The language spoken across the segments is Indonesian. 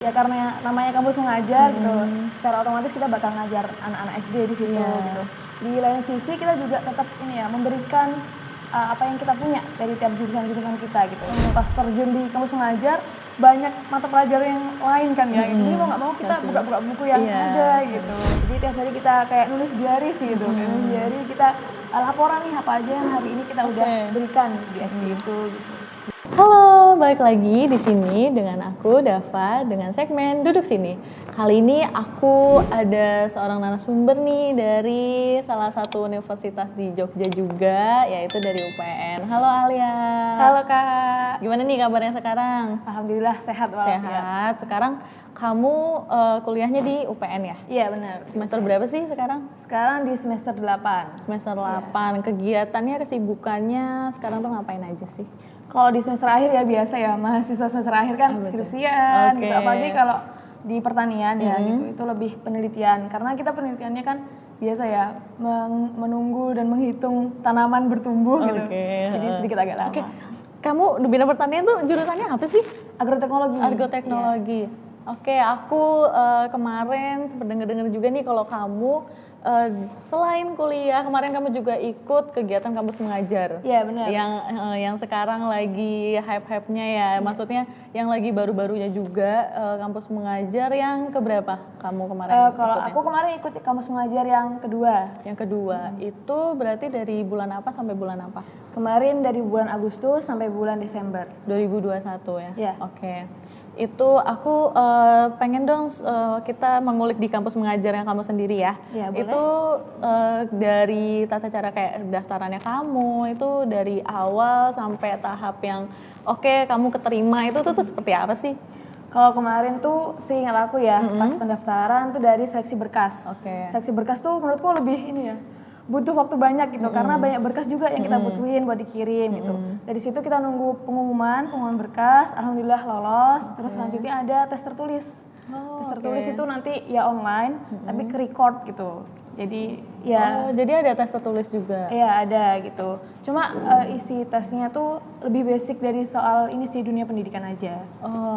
Ya karena namanya kampus mengajar gitu, secara otomatis kita bakal ngajar anak-anak SD di situ gitu. Di lain sisi kita juga tetap memberikan apa yang kita punya dari tiap jurusan kita gitu. Pas terjun di kampus mengajar, banyak mata pelajaran yang lain kan ya. Jadi mau nggak mau kita buka-buka buku yang ada gitu. Jadi tiap hari kita kayak nulis diary sih gitu. Nulis diary kita laporan nih apa aja yang hari ini kita udah berikan di SD itu gitu. Halo, balik lagi di sini dengan aku Dava dengan segmen Duduk Sini. Kali ini aku ada seorang narasumber nih dari salah satu universitas di Jogja juga, yaitu dari UPN. Halo Alia. Halo Kak. Gimana nih kabarnya sekarang? Alhamdulillah sehat walafiat. Sehat. Sekarang kamu kuliahnya di UPN ya? Iya benar. Semester berapa sih sekarang? Sekarang di semester 8. Semester 8. Kegiatannya, kesibukannya sekarang tuh ngapain aja sih? Kalau di semester akhir ya biasa ya, mahasiswa semester akhir kan skripsian gitu. Apalagi kalau di pertanian ya gitu, itu lebih penelitian. Karena kita penelitiannya kan biasa ya, menunggu dan menghitung tanaman bertumbuh gitu. Jadi sedikit agak lama. Kamu di bidang pertanian tuh jurusannya apa sih? Agroteknologi. Agroteknologi. Oke, aku kemarin sempat dengar juga nih kalau kamu selain kuliah, kemarin kamu juga ikut kegiatan kampus mengajar. Iya benar. Yang sekarang lagi hype-hype-nya ya, maksudnya yang lagi baru-barunya juga kampus mengajar yang keberapa kamu kemarin? Kalau aku kemarin ikut kampus mengajar yang kedua. Yang kedua, itu berarti dari bulan apa sampai bulan apa? Kemarin dari bulan Agustus sampai bulan Desember. 2021 ya? Iya. Oke. Itu aku pengen dong kita mengulik di kampus mengajar yang kamu sendiri ya. Ya boleh. Itu dari tata cara kayak daftarannya kamu, itu dari awal sampai tahap yang kamu keterima itu tuh seperti apa sih? Kalau kemarin tuh seingat aku ya, pas pendaftaran tuh dari seleksi berkas. Seleksi berkas tuh menurutku lebih ini ya, butuh waktu banyak gitu karena banyak berkas juga yang kita butuhin buat dikirim gitu. Dari situ kita nunggu pengumuman berkas, alhamdulillah lolos. Terus selanjutnya ada tes tertulis. Tes tertulis itu nanti ya online, tapi ke record gitu. Jadi ya. Jadi ada tes tertulis juga. Iya ada gitu. Cuma isi tesnya tuh lebih basic dari soal ini sih dunia pendidikan aja.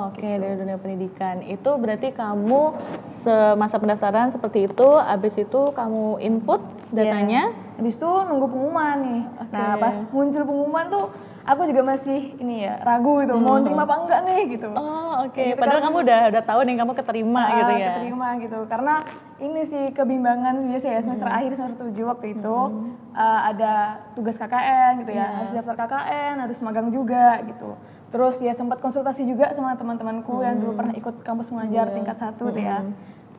Oke. Dari dunia pendidikan. Itu berarti kamu semasa pendaftaran seperti itu, habis itu kamu input datanya. Habis itu nunggu pengumuman nih. Nah pas muncul pengumuman tuh aku juga masih ini ya ragu gitu mau terima apa enggak nih gitu. Gitu. Padahal kan, kamu udah tahu nih kamu keterima gitu ya. Keterima gitu. Karena ini sih kebimbangan biasa ya semester akhir semester 7 waktu itu ada tugas KKN gitu ya. Harus daftar KKN, harus magang juga gitu. Terus ya sempat konsultasi juga sama teman-temanku yang dulu pernah ikut kampus mengajar tingkat 1 tuh ya.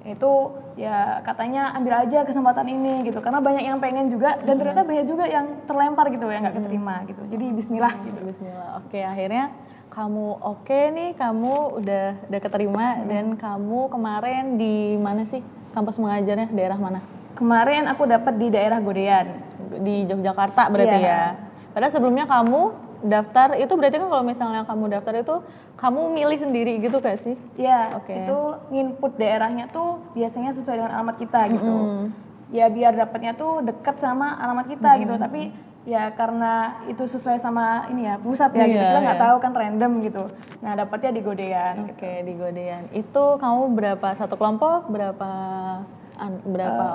Itu ya katanya ambil aja kesempatan ini gitu karena banyak yang pengen juga dan ternyata banyak juga yang terlempar gitu ya nggak keterima gitu jadi bismillah gitu. Bismillah. Oke, akhirnya kamu nih kamu udah keterima dan kamu kemarin di mana sih kampus mengajarnya, daerah mana? Kemarin aku dapat di daerah Godean di Yogyakarta berarti ya. Padahal sebelumnya kamu daftar itu berarti kan kalau misalnya kamu daftar itu kamu milih sendiri gitu gak sih? Iya, itu nginput daerahnya tuh biasanya sesuai dengan alamat kita gitu. Ya biar dapatnya tuh dekat sama alamat kita gitu, tapi ya karena itu sesuai sama ini ya pusat ya gitu, kita nggak tahu kan random gitu. Nah dapatnya di Godean. Di Godean. Itu kamu berapa, satu kelompok berapa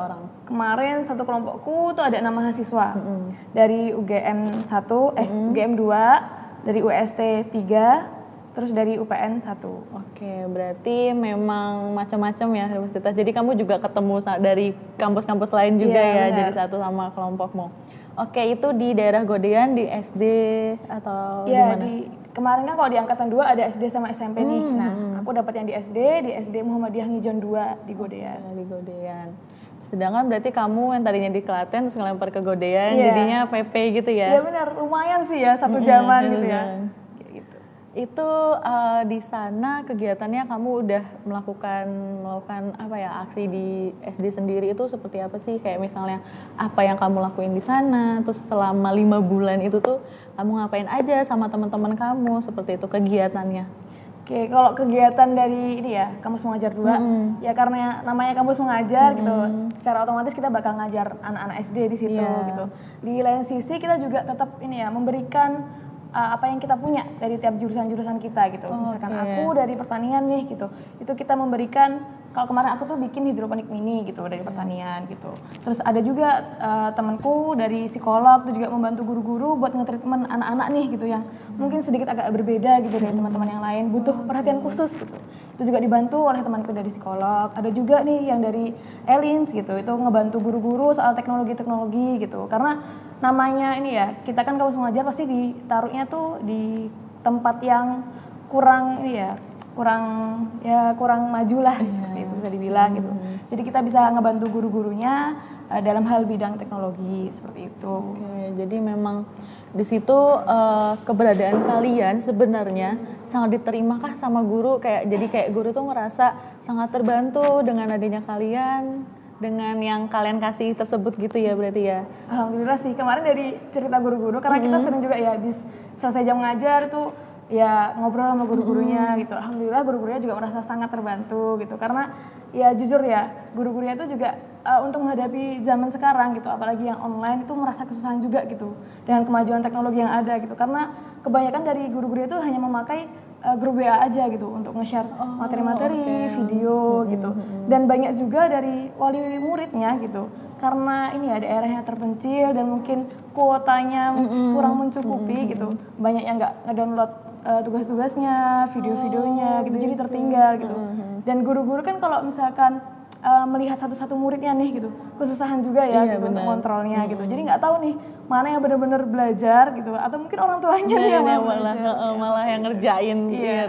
orang? Kemarin satu kelompokku tuh ada 6 mahasiswa dari UGM 1, UGM 2, dari UST 3, terus dari UPN 1. Oke, berarti memang macam-macam ya universitas. Jadi kamu juga ketemu dari kampus-kampus lain juga ya, jadi satu sama kelompokmu. Oke, itu di daerah Godean di SD atau di mana? Kemarin kan kalau di angkatan 2 ada SD sama SMP nih. Nah, aku dapat yang di SD Muhammadiyah Ngijon 2 di Godean. Di Godean. Sedangkan berarti kamu yang tadinya di Klaten terus ngelempar ke Godean, jadinya PP gitu ya? Iya benar, lumayan sih ya satu zaman gitu ya. Itu di sana kegiatannya kamu udah melakukan apa ya, aksi di SD sendiri itu seperti apa sih? Kayak misalnya apa yang kamu lakuin di sana, terus selama 5 bulan itu tuh kamu ngapain aja sama teman-teman kamu, seperti itu kegiatannya? Oke, kalau kegiatan dari ini ya, kampus mengajar 2, ya karena namanya kampus mengajar gitu, secara otomatis kita bakal ngajar anak-anak SD di situ gitu. Di lain sisi kita juga tetap ini ya, memberikan apa yang kita punya dari tiap jurusan-jurusan kita gitu. Misalkan aku dari pertanian nih gitu, itu kita memberikan, kalau kemarin aku tuh bikin hidroponik mini gitu dari pertanian gitu. Terus ada juga temanku dari psikolog tuh juga membantu guru-guru buat nge-treatment anak-anak nih gitu yang mungkin sedikit agak berbeda gitu dari teman-teman yang lain, butuh perhatian khusus gitu. Itu juga dibantu oleh temanku dari psikolog. Ada juga nih yang dari Elins gitu, itu ngebantu guru-guru soal teknologi-teknologi gitu. Karena namanya ini ya, kita kan kampus mengajar pasti ditaruhnya tuh di tempat yang kurang ini ya, kurang maju lah seperti itu bisa dibilang gitu. Jadi kita bisa ngebantu guru-gurunya dalam hal bidang teknologi seperti itu. Oke, jadi memang di situ keberadaan kalian sebenarnya sangat diterima kah sama guru, jadi kayak guru tuh merasa sangat terbantu dengan adanya kalian, dengan yang kalian kasih tersebut gitu ya berarti ya? Alhamdulillah sih, kemarin dari cerita guru-guru, karena kita sering juga ya habis selesai jam ngajar tuh ya ngobrol sama guru-gurunya gitu. Alhamdulillah guru-gurunya juga merasa sangat terbantu gitu, karena ya jujur ya guru-gurunya itu juga untuk menghadapi zaman sekarang gitu, apalagi yang online itu merasa kesusahan juga gitu dengan kemajuan teknologi yang ada gitu, karena kebanyakan dari guru-guru itu hanya memakai grup WA aja gitu untuk nge-share materi-materi, video gitu. Dan banyak juga dari wali muridnya gitu. Karena ini ya daerahnya terpencil dan mungkin kuotanya kurang mencukupi gitu. Banyak yang nggak ngedownload tugas-tugasnya, video-videonya gitu, jadi tertinggal gitu. Dan guru-guru kan kalau misalkan melihat satu-satu muridnya nih gitu, kesusahan juga ya gitu untuk kontrolnya gitu. Jadi nggak tahu nih mana yang benar-benar belajar gitu, atau mungkin orang tuanya nih yang malah yang ngerjain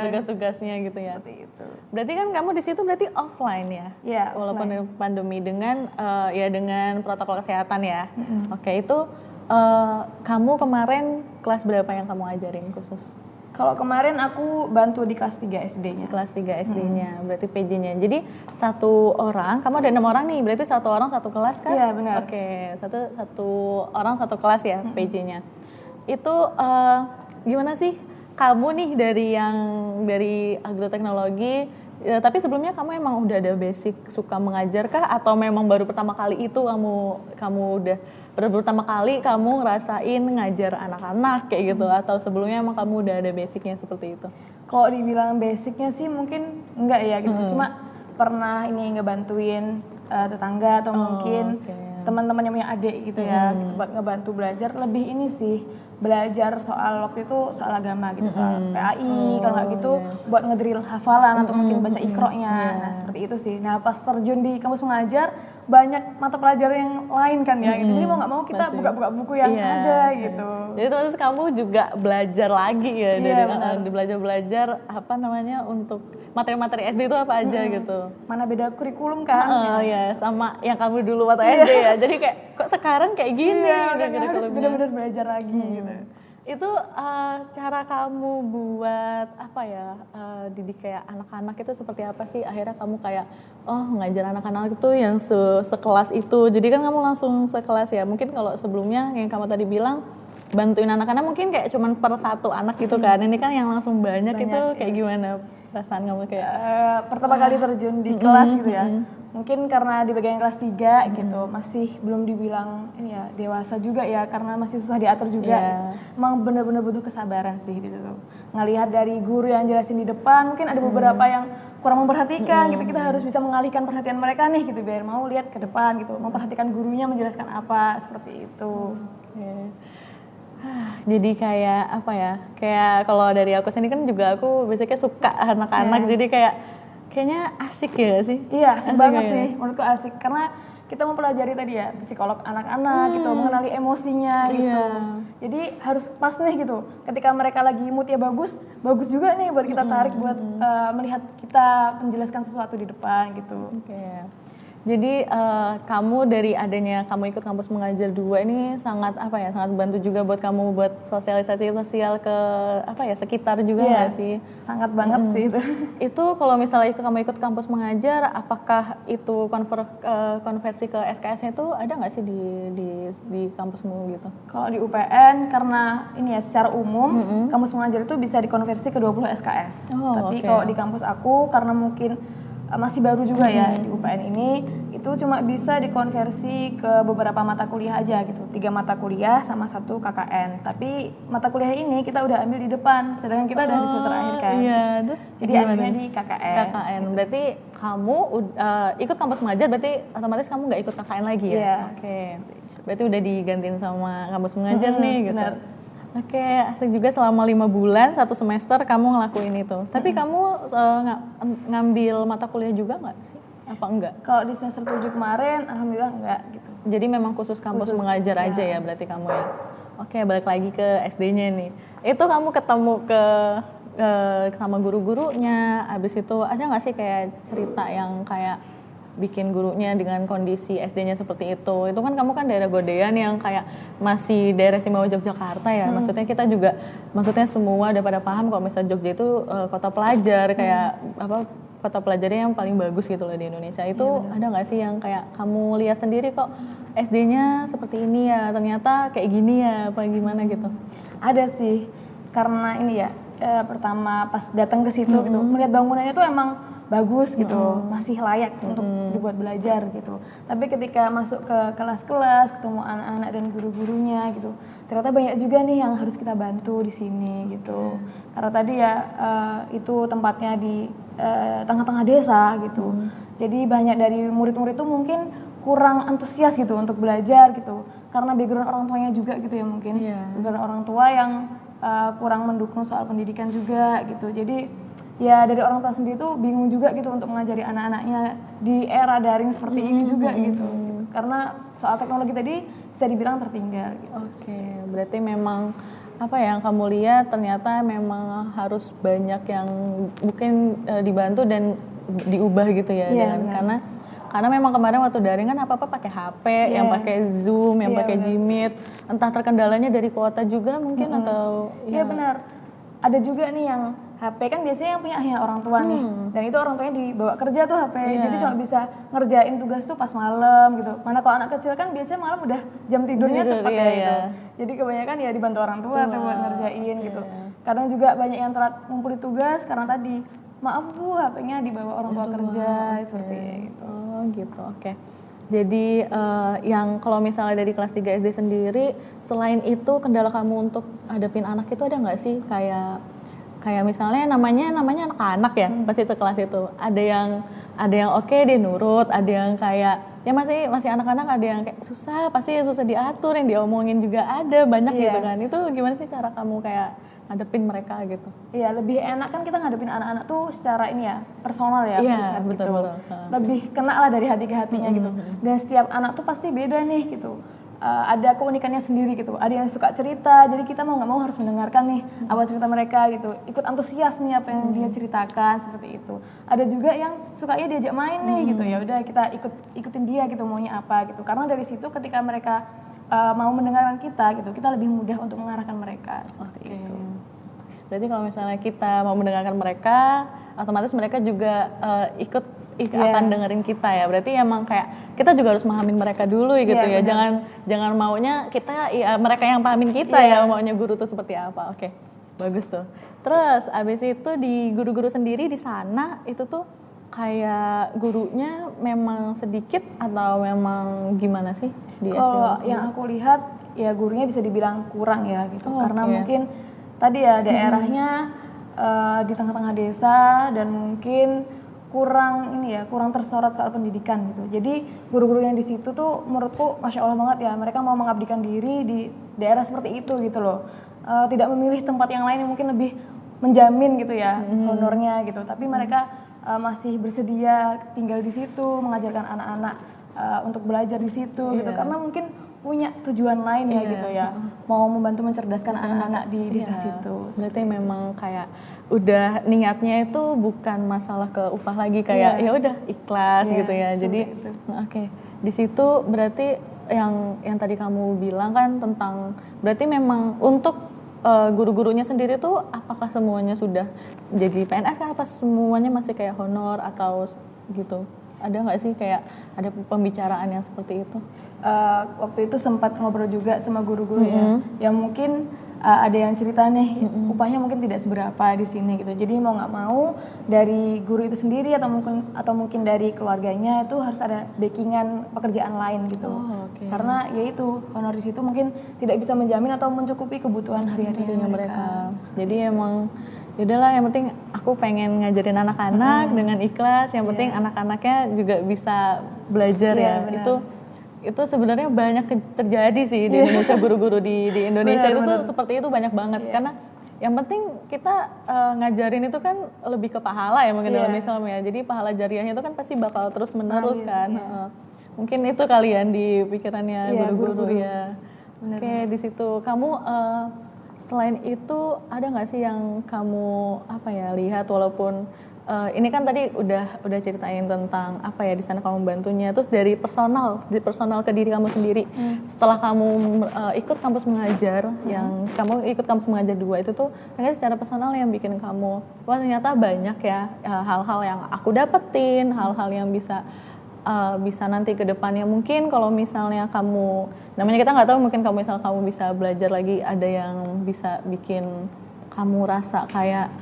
tugas-tugasnya gitu ya. Seperti itu. Berarti kan kamu di situ berarti offline ya? Iya. Walaupun pandemi dengan dengan protokol kesehatan ya. Oke, itu kamu kemarin kelas berapa yang kamu ajarin khusus? Kalau kemarin aku bantu di kelas 3 SD-nya. Kelas 3 SD-nya, berarti PJ-nya. Jadi satu orang, kamu ada 6 orang nih, berarti satu orang satu kelas kan? Iya benar. Oke, satu orang satu kelas ya PJ-nya. Itu gimana sih kamu nih dari agroteknologi, tapi sebelumnya kamu emang udah ada basic suka mengajar kah? Atau memang baru pertama kali itu kamu udah pertama kali kamu ngerasain ngajar anak-anak kayak gitu, atau sebelumnya emang kamu udah ada basicnya seperti itu? Kalau dibilang basicnya sih mungkin enggak ya gitu, cuma pernah ini ngebantuin tetangga atau mungkin teman-teman yang punya adik gitu ya, gitu, buat ngebantu belajar lebih ini sih, belajar soal waktu itu soal agama gitu, soal PAI, kalau nggak gitu buat ngedrill hafalan atau mungkin baca iqro'nya, nah seperti itu sih. Nah pas terjun di kampus mengajar banyak mata pelajaran yang lain kan ya, gitu. Jadi mau nggak mau kita buka-buka buku yang ada gitu. Jadi terus kamu juga belajar lagi ya, dari belajar apa namanya untuk materi-materi SD itu apa aja gitu. Mana beda kurikulum kan? Ya sama yang kamu dulu waktu SD ya. Jadi kayak kok sekarang kayak gini. Harus benar-benar belajar lagi gitu. Itu cara kamu buat apa ya, didik kayak anak-anak itu seperti apa sih? Akhirnya kamu kayak ngajar anak-anak itu yang sekelas itu. Jadi kan kamu langsung sekelas ya. Mungkin kalau sebelumnya yang kamu tadi bilang bantuin anak-anak mungkin kayak cuman per satu anak gitu kan. Ini kan yang langsung banyak itu kayak gimana perasaan kamu kayak? Pertama kali terjun di kelas gitu ya. Mungkin karena di bagian kelas 3 gitu, masih belum dibilang ini ya dewasa juga ya, karena masih susah diatur juga. Emang bener-bener butuh kesabaran sih gitu tuh. Ngelihat dari guru yang jelasin di depan, mungkin ada beberapa yang kurang memperhatikan gitu, kita harus bisa mengalihkan perhatian mereka nih gitu, biar mau lihat ke depan gitu, memperhatikan gurunya menjelaskan apa, seperti itu. Jadi kayak apa ya, kayak kalau dari aku sendiri kan juga aku biasanya suka anak-anak, jadi kayaknya asik ya sih? Iya, asik banget sih, menurutku asik, karena kita mempelajari tadi ya psikolog anak-anak gitu, mengenali emosinya gitu. Jadi harus pas nih gitu, ketika mereka lagi moodnya bagus juga nih buat kita tarik buat melihat kita menjelaskan sesuatu di depan gitu. Jadi kamu dari adanya kamu ikut kampus mengajar 2 ini sangat sangat bantu juga buat kamu buat sosialisasi sosial ke sekitar juga nggak sih? Sangat banget sih itu. Itu kalau misalnya kamu ikut kampus mengajar, apakah itu konversi ke SKS-nya itu ada nggak sih di kampusmu gitu? Kalau di UPN karena ini ya secara umum kampus mengajar itu bisa dikonversi ke 20 SKS. Tapi kalau di kampus aku karena mungkin masih baru juga ya di UPN ini, itu cuma bisa dikonversi ke beberapa mata kuliah aja gitu, 3 mata kuliah sama 1 KKN. Tapi mata kuliah ini kita udah ambil di depan, sedangkan kita udah di semester akhir kan. Iya, terus jadi akhirnya di KKN. KKN, berarti kamu ikut kampus mengajar, berarti otomatis kamu nggak ikut KKN lagi ya? Iya. Oke, berarti udah digantiin sama kampus mengajar nih gitu. Benar. Oke, asik juga selama 5 bulan, 1 semester kamu ngelakuin itu. Tapi kamu ngambil mata kuliah juga nggak sih? Apa enggak? Kalau di semester 7 kemarin, alhamdulillah enggak gitu. Jadi memang khusus kampus mengajar aja ya berarti kamu ya? Oke, balik lagi ke SD-nya nih. Itu kamu ketemu sama guru-gurunya, abis itu ada nggak sih kayak cerita yang kayak bikin gurunya dengan kondisi SD-nya seperti itu kan kamu kan daerah Godean yang kayak masih daerah istimewa Yogyakarta ya, maksudnya kita juga, maksudnya semua udah pada paham kalau misalnya Jogja itu kota pelajar, kayak kota pelajarnya yang paling bagus gitu loh di Indonesia. Itu ada nggak sih yang kayak kamu lihat sendiri kok SD-nya seperti ini ya, ternyata kayak gini ya, apa gimana gitu? Ada sih, karena ini ya, pertama pas datang ke situ gitu, melihat bangunannya tuh emang bagus gitu, masih layak untuk dibuat belajar gitu. Tapi ketika masuk ke kelas-kelas, ketemu anak-anak dan guru-gurunya gitu, ternyata banyak juga nih yang harus kita bantu di sini gitu. Karena tadi ya itu tempatnya di tengah-tengah desa gitu. Jadi banyak dari murid-murid itu mungkin kurang antusias gitu untuk belajar gitu. Karena background orang tuanya juga gitu ya mungkin. Background orang tua yang kurang mendukung soal pendidikan juga gitu. Jadi ya dari orang tua sendiri tuh bingung juga gitu untuk mengajari anak-anaknya di era daring seperti ini juga gitu. Karena soal teknologi tadi bisa dibilang tertinggal gitu. Oke, berarti memang apa yang kamu lihat ternyata memang harus banyak yang mungkin dibantu dan diubah gitu ya, karena memang kemarin waktu daring kan apa-apa pakai HP, yang pakai Zoom, yang pakai Jimit, entah terkendalanya dari kuota juga mungkin atau Iya benar. Ada juga nih yang HP kan biasanya yang punya hanya orang tua nih, dan itu orang tuanya dibawa kerja tuh HP, jadi cuma bisa ngerjain tugas tuh pas malam gitu. Mana kalau anak kecil kan biasanya malam udah jam tidurnya cepat ya gitu. Jadi kebanyakan ya dibantu orang tua tuh buat ngerjain gitu. Kadang juga banyak yang telat ngumpulin tugas karena tadi, maaf Bu, HP-nya dibawa orang tua kerja, seperti itu. Oh gitu, oke. Jadi yang kalau misalnya dari kelas 3 SD sendiri, selain itu kendala kamu untuk hadapin anak itu ada nggak sih kayak misalnya namanya anak-anak ya pasti sekelas itu ada yang oke dia nurut, ada yang kayak ya masih anak-anak, ada yang kayak susah diatur, yang diomongin juga ada banyak gitu kan. Itu gimana sih cara kamu kayak ngadepin mereka gitu? Iya, lebih enak kan kita ngadepin anak-anak tuh secara ini ya, personal ya. Iya, betul. Lebih kena lah dari hati ke hatinya gitu. Dan setiap anak tuh pasti beda nih gitu. Ada keunikannya sendiri gitu. Ada yang suka cerita, jadi kita mau nggak mau harus mendengarkan nih apa cerita mereka gitu. Ikut antusias nih apa yang dia ceritakan, seperti itu. Ada juga yang sukanya diajak main nih gitu. Ya udah kita ikutin dia gitu, maunya apa gitu. Karena dari situ ketika mereka mau mendengarkan kita gitu, kita lebih mudah untuk mengarahkan mereka seperti itu. Berarti kalau misalnya kita mau mendengarkan mereka, otomatis mereka juga akan dengerin kita ya. Berarti emang kayak kita juga harus pahamin mereka dulu gitu ya. Jangan maunya kita mereka yang pahamin kita ya, maunya guru tuh seperti apa. Oke. Bagus tuh. Terus abis itu di guru-guru sendiri di sana itu tuh kayak gurunya memang sedikit atau memang gimana sih di SD? Kalau yang aku lihat ya gurunya bisa dibilang kurang ya gitu. Karena mungkin tadi ya daerahnya di tengah-tengah desa dan mungkin kurang tersorot soal pendidikan gitu. Jadi guru-guru yang di situ tuh menurutku masya Allah banget ya, mereka mau mengabdikan diri di daerah seperti itu gitu loh. Tidak memilih tempat yang lain yang mungkin lebih menjamin gitu ya honornya gitu. Tapi mereka masih bersedia tinggal di situ, mengajarkan anak-anak untuk belajar di situ gitu. Karena mungkin punya tujuan lain ya gitu ya, mau membantu mencerdaskan anak-anak di desa situ. Berarti memang kayak udah niatnya itu bukan masalah ke upah lagi, kayak ya udah ikhlas gitu ya. Jadi oke. Di situ berarti yang tadi kamu bilang kan tentang berarti memang untuk guru-gurunya sendiri tuh apakah semuanya sudah jadi PNS kan, apa semuanya masih kayak honor atau gitu? Ada nggak sih kayak ada pembicaraan yang seperti itu? Waktu itu sempat ngobrol juga sama guru-guru ya, yang mungkin ada yang cerita nih upahnya mungkin tidak seberapa di sini gitu. Jadi mau nggak mau dari guru itu sendiri atau mungkin dari keluarganya itu harus ada backingan pekerjaan lain gitu. Karena ya itu honor di situ mungkin tidak bisa menjamin atau mencukupi kebutuhan hari-harinya mereka. Jadi emang yaudahlah, yang penting aku pengen ngajarin anak-anak dengan ikhlas. Yang penting anak-anaknya juga bisa belajar ya. Benar. Itu sebenarnya banyak terjadi sih di Indonesia, guru-guru di Indonesia itu tuh seperti itu banyak banget. Karena yang penting kita ngajarin itu kan lebih ke pahala ya mungkin dalam Islam ya. Jadi pahala jariahnya itu kan pasti bakal terus menerus kan. Mungkin itu kalian di pikirannya guru-guru ya. Oke, di situ kamu selain itu ada nggak sih yang kamu lihat, walaupun ini kan tadi udah ceritain tentang apa ya di sana kamu bantunya, terus dari personal ke diri kamu sendiri setelah kamu ikut kampus mengajar, yang kamu ikut kampus mengajar 2 itu tuh ternyata secara personal yang bikin kamu wah ternyata banyak ya hal-hal yang aku dapetin, hal-hal yang bisa nanti ke depannya mungkin kalau misalnya kamu, namanya kita nggak tahu, mungkin kamu bisa belajar lagi, ada yang bisa bikin kamu rasa kayak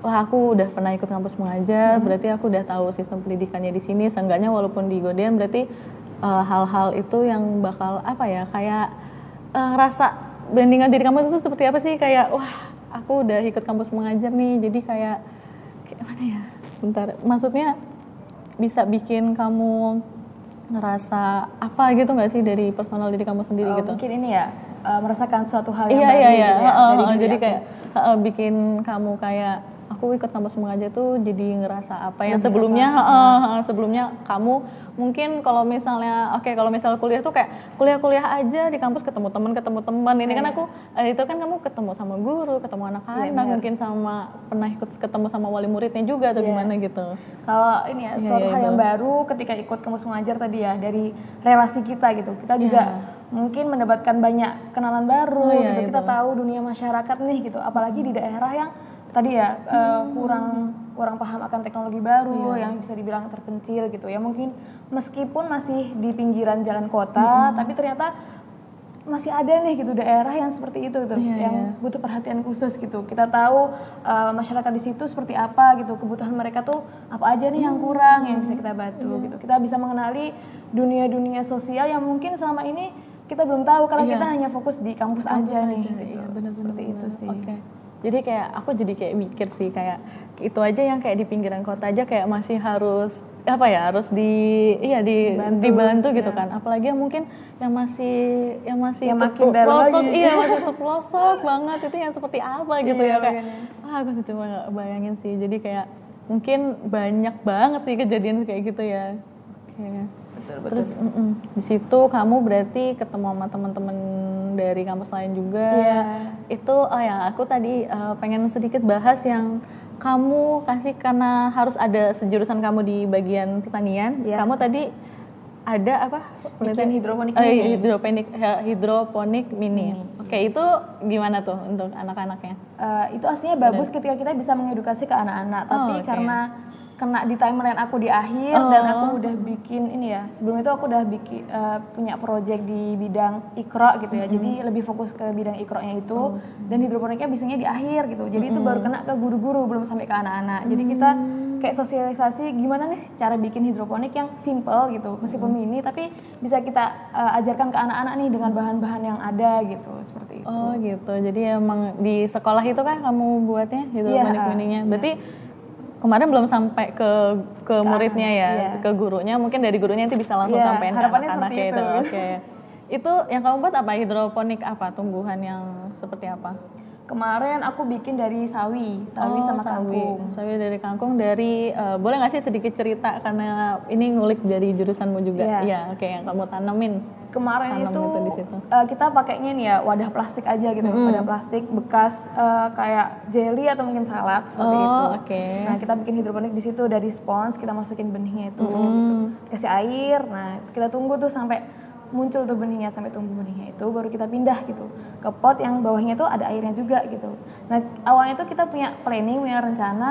wah aku udah pernah ikut kampus mengajar, berarti aku udah tahu sistem pendidikannya di sini. Seenggaknya walaupun di Godean berarti hal-hal itu yang bakal kayak rasa bandingan diri kamu itu seperti apa sih, kayak wah aku udah ikut kampus mengajar nih, jadi kayak mana ya, bentar, maksudnya bisa bikin kamu ngerasa apa gitu nggak sih dari personal diri kamu sendiri gitu? Mungkin ini ya merasakan suatu hal yang baru gitu ya, jadi kayak bikin kamu kayak aku ikut kampus mengajar tuh jadi ngerasa apa yang sebelumnya kamu mungkin kalau misalnya kuliah tuh kayak kuliah aja di kampus ketemu teman ini kan aku itu kan kamu ketemu sama guru, ketemu anak-anak, mungkin sama pernah ikut ketemu sama wali muridnya juga atau gimana gitu. Kalau ini ya suatu hal yang baru ketika ikut kampus mengajar tadi ya, dari relasi kita gitu, kita juga mungkin mendapatkan banyak kenalan baru gitu. Kita tahu dunia masyarakat nih gitu, apalagi di daerah yang tadi ya kurang paham akan teknologi baru, yang bisa dibilang terpencil gitu ya. Mungkin meskipun masih di pinggiran jalan kota, tapi ternyata masih ada nih gitu daerah yang seperti itu tuh, yang butuh perhatian khusus gitu. Kita tahu masyarakat di situ seperti apa gitu, kebutuhan mereka tuh apa aja nih yang kurang, yang bisa kita bantu gitu. Kita bisa mengenali dunia sosial yang mungkin selama ini kita belum tahu karena kita hanya fokus di kampus aja nih gitu. Seperti itu sih. Jadi kayak aku mikir sih, kayak itu aja yang kayak di pinggiran kota aja kayak masih harus harus dibantu gitu kan. Apalagi yang mungkin yang masih terpelosok, masih terpelosok banget, itu yang seperti apa gitu ya kayak aku cuma nggak bayangin sih. Jadi kayak mungkin banyak banget sih kejadian kayak gitu ya. Betul. Terus di situ kamu berarti ketemu sama teman-teman dari kampus lain juga. Itu aku tadi pengen sedikit bahas yang kamu kasih, karena harus ada sejurusan kamu di bagian pertanian. Kamu tadi ada apa? Bikin hidroponik mini. Hidroponik mini. Oke, itu gimana tuh untuk anak-anaknya? Itu aslinya bagus ketika kita bisa mengedukasi ke anak-anak, tapi karena kena di timeline aku di akhir dan aku udah bikin ini ya, sebelum itu aku udah bikin punya project di bidang ikro gitu ya, jadi lebih fokus ke bidang ikronya itu, dan hidroponiknya bisanya di akhir gitu, jadi itu baru kena ke guru-guru, belum sampai ke anak-anak. Jadi kita kayak sosialisasi gimana nih cara bikin hidroponik yang simple gitu, meskipun mini tapi bisa kita ajarkan ke anak-anak nih dengan bahan-bahan yang ada gitu, seperti itu. Oh gitu, jadi emang di sekolah itu kan kamu buatnya hidroponik mininya, berarti kemarin belum sampai ke muridnya ya, ke gurunya, mungkin dari gurunya nanti bisa langsung sampein ke anak-anaknya itu. Itu yang kamu buat apa? Hidroponik apa? Tumbuhan yang seperti apa? Kemarin aku bikin dari sawi sama kangkung. Sawi dari kangkung, boleh nggak sih sedikit cerita, karena ini ngulik dari jurusanmu juga. Yang kamu tanemin. Kemarin itu kita pakainya nih ya wadah plastik aja gitu, wadah plastik bekas kayak jelly atau mungkin salad seperti itu. Nah kita bikin hidroponik di situ, dari spons kita masukin benihnya itu, gitu. Kasih air, nah kita tunggu tuh sampai muncul tuh benihnya, sampai tumbuh benihnya itu, baru kita pindah gitu ke pot yang bawahnya tuh ada airnya juga gitu. Nah awalnya itu kita punya planning, punya rencana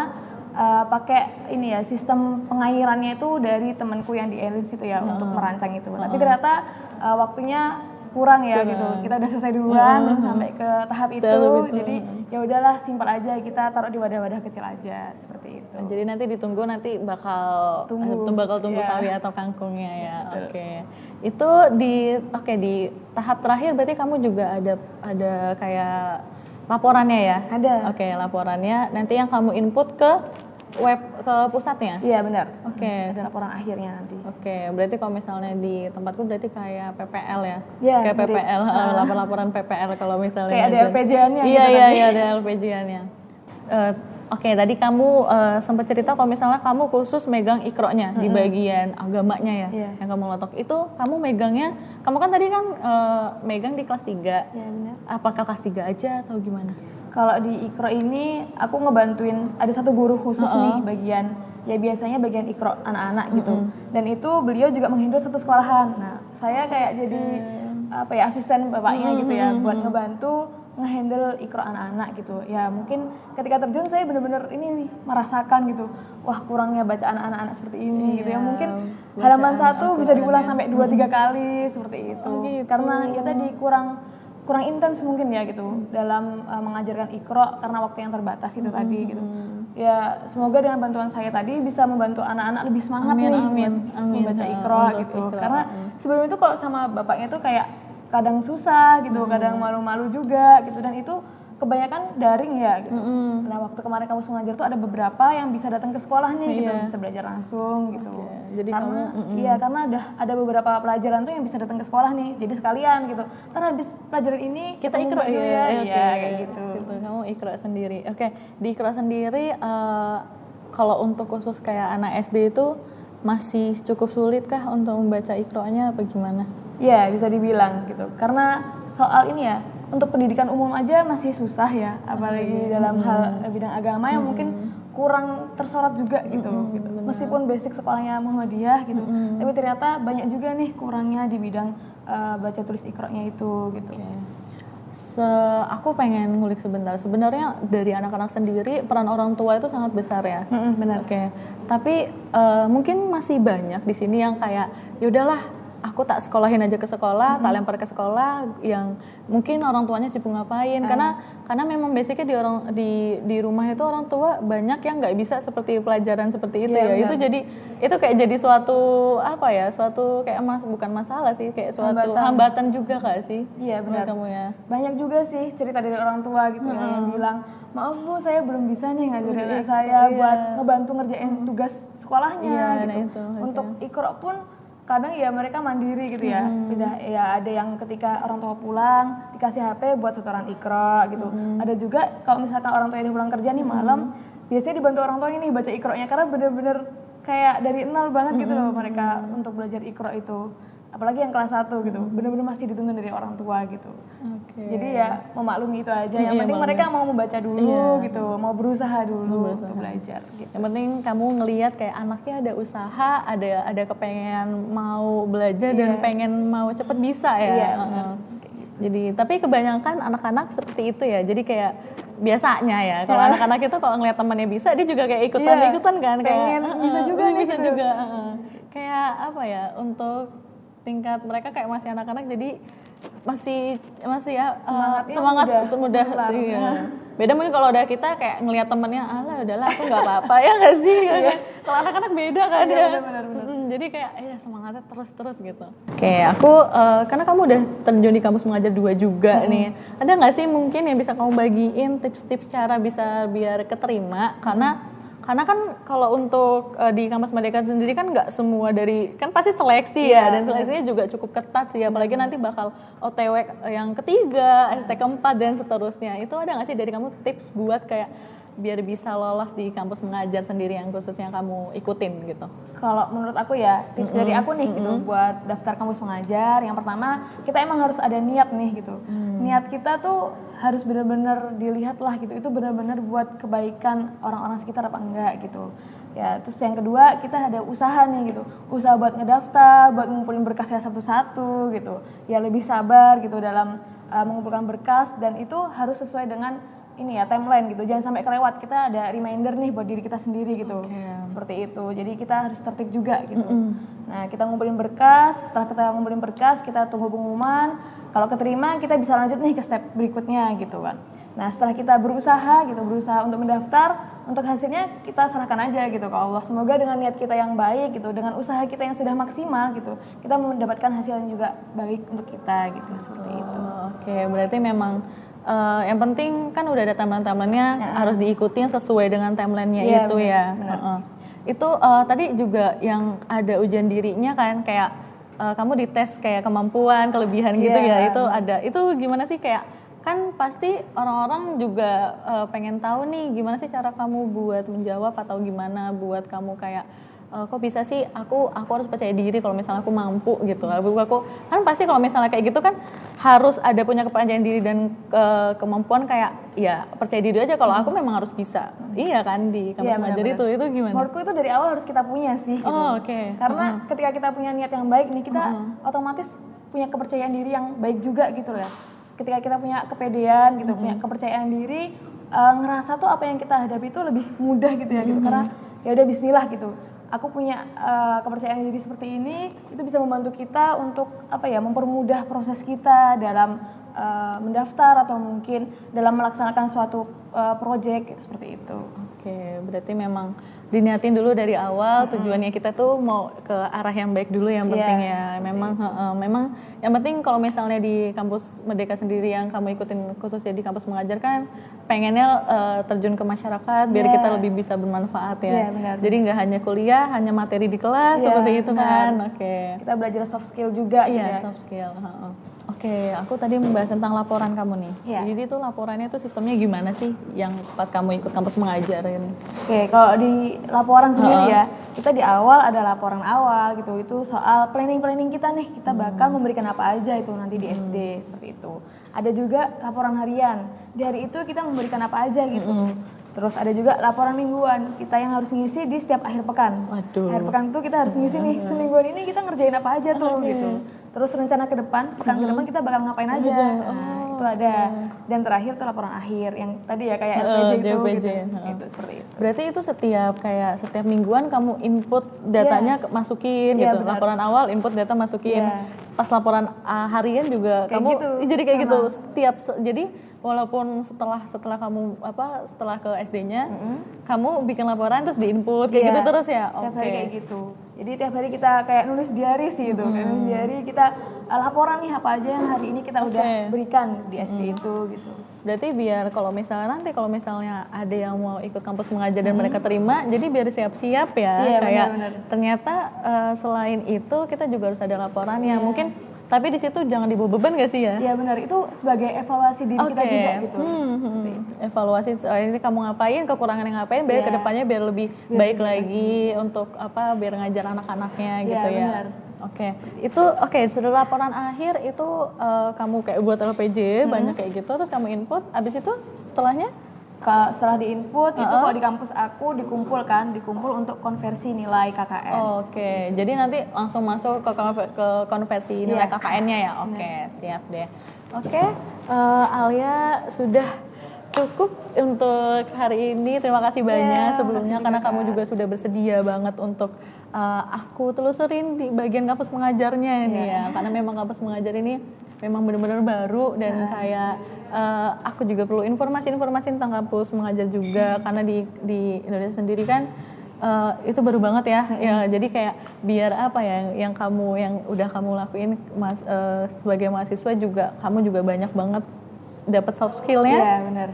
pakai ini ya sistem pengairannya itu dari temanku yang di Elin situ ya untuk merancang itu. Tapi ternyata waktunya kurang ya gitu. Kita udah selesai duluan belum sampai ke tahap itu. Jadi ya udahlah simpel aja, kita taruh di wadah-wadah kecil aja seperti itu. Jadi nanti ditunggu nanti bakal tumbuh sawi atau kangkungnya ya. Oke. Itu di tahap terakhir berarti kamu juga ada kayak laporannya ya? Ada. Oke, laporannya nanti yang kamu input ke pusatnya? Iya benar. Oke. Ada laporan akhirnya nanti. Oke, berarti kalau misalnya di tempatku berarti kayak PPL ya? Iya. Kayak PPL, laporan PPL kalau misalnya. Kayak ada LPJ-annya. Iya, ada LPJ-annya. Oke, tadi kamu sempat cerita kalau misalnya kamu khusus megang ikronya di bagian agamanya ya, yang kamu lotok. Itu kamu megangnya, kamu kan tadi kan megang di kelas 3. Iya benar. Apakah kelas 3 aja atau gimana? Kalau di ikro ini aku ngebantuin, ada satu guru khusus nih bagian, ya biasanya bagian ikro anak-anak gitu. Dan itu beliau juga menghandle satu sekolahan. Nah, saya kayak jadi asisten bapaknya gitu ya, buat ngebantu ngehandle ikro anak-anak gitu. Ya mungkin ketika terjun saya bener-bener ini nih, merasakan gitu, wah kurangnya bacaan anak-anak seperti ini gitu ya. Mungkin halaman 1 bisa diulang sampai 2-3 kali seperti itu. Karena ya tadi kurang intens mungkin ya gitu dalam mengajarkan ikro karena waktu yang terbatas itu tadi gitu. Ya semoga dengan bantuan saya tadi bisa membantu anak-anak lebih semangat buat membaca ikro gitu. Karena sebelum itu kalau sama bapaknya tuh kayak kadang susah gitu, kadang malu-malu juga gitu, dan itu kebanyakan daring ya gitu. Nah waktu kemarin kampus mengajar tuh ada beberapa yang bisa datang ke sekolah nih gitu, bisa belajar langsung gitu. Jadi karena ada beberapa pelajaran tuh yang bisa datang ke sekolah nih, jadi sekalian gitu. Ntar habis pelajaran ini kita ikro ya, kayak gitu. Kamu ikro sendiri. Oke, di ikro sendiri kalau untuk khusus kayak anak SD itu masih cukup sulit kah untuk membaca ikronya apa gimana? Ya bisa dibilang gitu, karena soal ini ya, untuk pendidikan umum aja masih susah ya, apalagi dalam hal bidang agama yang mungkin kurang tersorot juga gitu. Meskipun basic sekolahnya Muhammadiyah gitu, tapi ternyata banyak juga nih kurangnya di bidang baca tulis ikronya itu gitu. Aku pengen ngulik sebentar. Sebenarnya dari anak-anak sendiri peran orang tua itu sangat besar ya. Benar. Tapi mungkin masih banyak di sini yang kayak yaudahlah, aku tak sekolahin aja ke sekolah, tak lempar ke sekolah yang mungkin orang tuanya sibuk ngapain. Karena memang basicnya di rumah itu orang tua banyak yang nggak bisa seperti pelajaran seperti itu ya. Itu kayak jadi suatu kayak bukan masalah sih, kayak suatu hambatan juga kak sih. Iya benar. Kamu ya. Banyak juga sih cerita dari orang tua gitu ya, yang bilang, maaf Bu, saya belum bisa nih ngajarin anak saya buat ngebantu ngerjain tugas sekolahnya gitu. Untuk ikro pun kadang ya mereka mandiri gitu ya. Ya ada yang ketika orang tua pulang dikasih HP buat setoran ikro gitu. Ada juga kalau misalkan orang tua udah pulang kerja nih malam, biasanya dibantu orang tua ini baca ikronya karena bener-bener kayak dari nol banget gitu loh mereka untuk belajar ikro itu. Apalagi yang kelas 1 gitu, bener-bener masih dituntun dari orang tua gitu. Jadi ya memaklumi itu aja, yang penting mereka mau membaca dulu gitu, mau berusaha dulu untuk belajar gitu. Yang penting kamu ngelihat kayak anaknya ada usaha, ada kepengen mau belajar dan pengen mau cepet bisa ya. Jadi tapi kebanyakan anak-anak seperti itu ya, jadi kayak biasanya ya kalau anak-anak itu kalau ngeliat temannya bisa, dia juga kayak ikutan kan, kayak bisa juga nih bisa gitu. juga. Kayak apa ya, untuk tingkat mereka kayak masih anak-anak, jadi masih ya semangat mudah iya. Beda mungkin kalau udah kita kayak ngelihat temennya, udahlah aku nggak apa-apa ya nggak sih. Kalau anak-anak beda kan ya. Jadi kayak semangatnya terus gitu. Oke, aku karena kamu udah terjun di kampus mengajar 2 juga nih, ada nggak sih mungkin yang bisa kamu bagiin tips-tips cara bisa biar keterima? Karena kan kalau untuk di kampus Merdeka sendiri kan nggak semua kan pasti seleksi ya, dan seleksinya juga cukup ketat sih, apalagi nanti bakal OTW yang ketiga, ST keempat dan seterusnya. Itu ada nggak sih dari kamu tips buat kayak biar bisa lolos di kampus mengajar sendiri yang khususnya kamu ikutin gitu? Kalau menurut aku ya tips dari aku nih gitu buat daftar kampus mengajar, yang pertama kita emang harus ada niat nih gitu. Niat kita tuh harus benar-benar dilihat lah gitu, itu benar-benar buat kebaikan orang-orang sekitar apa enggak gitu. Ya, terus yang kedua kita ada usaha nih gitu, usaha buat ngedaftar, buat ngumpulin berkasnya satu-satu gitu. Ya lebih sabar gitu dalam mengumpulkan berkas, dan itu harus sesuai dengan ini ya timeline gitu, jangan sampai kelewat. Kita ada reminder nih buat diri kita sendiri gitu, seperti itu. Jadi kita harus tertib juga gitu. Nah kita ngumpulin berkas, setelah kita ngumpulin berkas kita tunggu pengumuman. Kalau keterima kita bisa lanjut nih ke step berikutnya gitu kan. Nah setelah kita berusaha untuk mendaftar, untuk hasilnya kita serahkan aja gitu ke Allah. Semoga dengan niat kita yang baik gitu, dengan usaha kita yang sudah maksimal gitu, kita mendapatkan hasil yang juga baik untuk kita gitu, seperti itu. Oke, berarti memang yang penting kan udah ada timeline-nya, harus diikutin sesuai dengan timelinenya itu ya. Itu tadi juga yang ada ujian dirinya kan, kayak kamu dites kayak kemampuan, kelebihan gitu ya, itu ada. Itu gimana sih, kayak kan pasti orang-orang juga pengen tahu nih gimana sih cara kamu buat menjawab, atau gimana buat kamu kayak kok bisa sih aku harus percaya diri kalau misalnya aku mampu gitu. Aku kan pasti kalau misalnya kayak gitu kan harus ada punya kepercayaan diri dan kemampuan, kayak ya percaya diri aja kalau aku memang harus bisa. Iya kan, di kampus mengajar itu gimana? Menurutku itu dari awal harus kita punya sih gitu. Karena ketika kita punya niat yang baik nih, kita otomatis punya kepercayaan diri yang baik juga gitu ya. Ketika kita punya kepedean gitu, punya kepercayaan diri, ngerasa tuh apa yang kita hadapi itu lebih mudah gitu ya gitu. Karena ya udah bismillah gitu. Aku punya kepercayaan diri seperti ini, itu bisa membantu kita untuk mempermudah proses kita dalam mendaftar atau mungkin dalam melaksanakan suatu proyek gitu, seperti itu. Oke, berarti memang diniatin dulu dari awal, tujuannya kita tuh mau ke arah yang baik dulu yang penting ya. Memang yang penting kalau misalnya di kampus Merdeka sendiri yang kamu ikutin khususnya di kampus mengajar kan, pengennya terjun ke masyarakat biar kita lebih bisa bermanfaat ya. Jadi nggak hanya kuliah, hanya materi di kelas seperti itu kan. Kita belajar soft skill juga. Soft skill. Oke, aku tadi membahas tentang laporan kamu nih. Jadi itu laporannya tuh sistemnya gimana sih yang pas kamu ikut kampus mengajar ini? Oke, kalau di laporan sendiri ya, kita di awal ada laporan awal gitu. Itu soal planning kita nih, kita bakal memberikan apa aja itu nanti di SD, seperti itu. Ada juga laporan harian. Di hari itu kita memberikan apa aja gitu. Terus ada juga laporan mingguan, kita yang harus ngisi di setiap akhir pekan. Akhir pekan tuh kita harus ngisi nih, semingguan ini kita ngerjain apa aja tuh gitu. Terus rencana ke depan, pekan ke depan kita bakal ngapain aja. Itu ada. Dan terakhir tuh laporan akhir yang tadi ya kayak LPJ gitu. Itu seperti itu. Berarti itu setiap mingguan kamu input datanya masukin gitu. Benar. Laporan awal input data masukin. Pas laporan harian juga kayak kamu gitu. Jadi kayak gitu jadi walaupun setelah kamu setelah ke SD-nya kamu bikin laporan terus diinput kayak gitu terus ya. Setiap hari kayak gitu. Jadi tiap hari kita kayak nulis diary sih itu. Nulis diary kita laporan nih apa aja yang hari ini kita udah berikan di SD itu gitu. Berarti biar kalau misalnya ada yang mau ikut kampus mengajar dan mereka terima, jadi biar siap-siap ya. Kayak bener. Ternyata selain itu kita juga harus ada laporannya. Mungkin tapi di situ jangan dibawa beban gak sih ya? Iya benar, itu sebagai evaluasi diri kita juga gitu. Evaluasi ini kamu ngapain, kekurangannya ngapain, biar kedepannya biar lebih baik lagi untuk biar ngajar anak-anaknya gitu ya. Benar. Itu setelah laporan akhir itu kamu kayak buat LPJ banyak kayak gitu, terus kamu input, abis itu setelahnya? Setelah diinput itu kalau di kampus aku dikumpul untuk konversi nilai KKN. Jadi nanti langsung masuk ke konversi nilai KKN-nya ya. Siap deh. Alia sudah cukup untuk hari ini. Terima kasih banyak sebelumnya karena kamu juga sudah bersedia banget untuk aku telusurin di bagian kampus mengajarnya ini ya. Karena memang kampus mengajar ini memang benar-benar baru dan kayak aku juga perlu informasi-informasi tentang kampus mengajar juga karena di Indonesia sendiri kan itu baru banget ya. Jadi kayak biar yang udah kamu lakuin sebagai mahasiswa juga kamu juga banyak banget dapat soft skill-nya. Iya benar.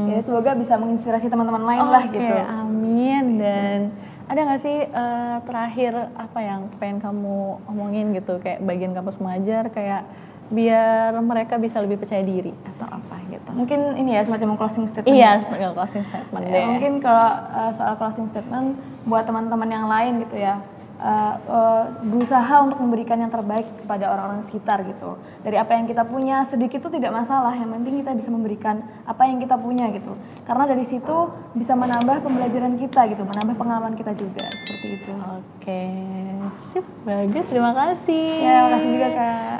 Ya semoga bisa menginspirasi teman-teman lain lah gitu. Amin. Dan ada nggak sih terakhir apa yang pengen kamu omongin gitu kayak bagian kampus mengajar kayak biar mereka bisa lebih percaya diri atau apa gitu? Mungkin ini ya semacam closing statement. Iya, closing statement deh. Mungkin kalau soal closing statement buat teman-teman yang lain gitu ya. Berusaha untuk memberikan yang terbaik kepada orang-orang sekitar gitu. Dari apa yang kita punya sedikit itu tidak masalah, yang penting kita bisa memberikan apa yang kita punya gitu. Karena dari situ bisa menambah pembelajaran kita gitu, menambah pengalaman kita juga seperti itu. Sip, bagus, terima kasih. Ya, makasih juga Kak.